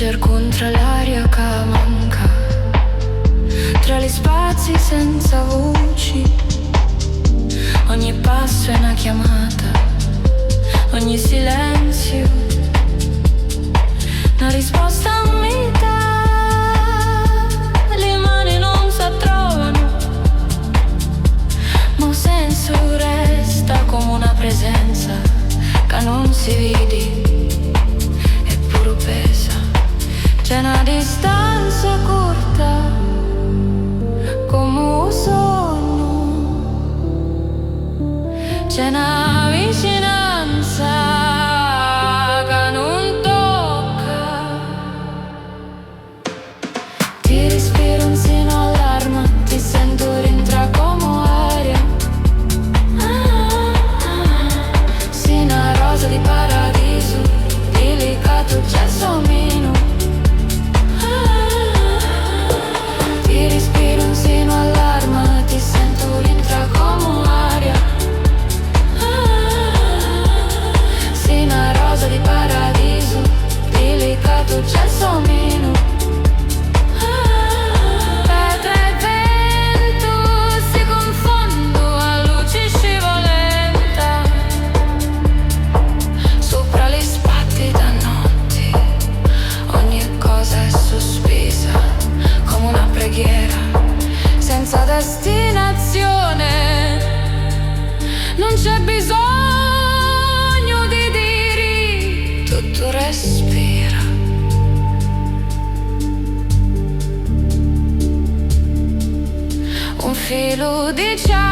Cerco l'aria che manca, tra gli spazi senza voci. Ogni passo è una chiamata, ogni silenzio una risposta a metà. Le mani non si trovano, ma un senso resta come una presenza che non si vede, eppure pesa. C'è una distanza corta come un sogno, c'è una vicinanza che non tocca. Ti respiro insieme all'arma, ti sento rientra come aria. Sì, una rosa di paradiso, delicato gelsomino. Ti respiro insieme all'arma, ti sento rientra come aria. Sì, una rosa di paradiso, delicato gelsomino. Pedra e vento si confondono a luce scivolenta sopra le spatti da notte. Ogni cosa è sospesa come una preghiera senza destinazione. Non c'è bisogno di dire, tutto respira. Un filo di ciao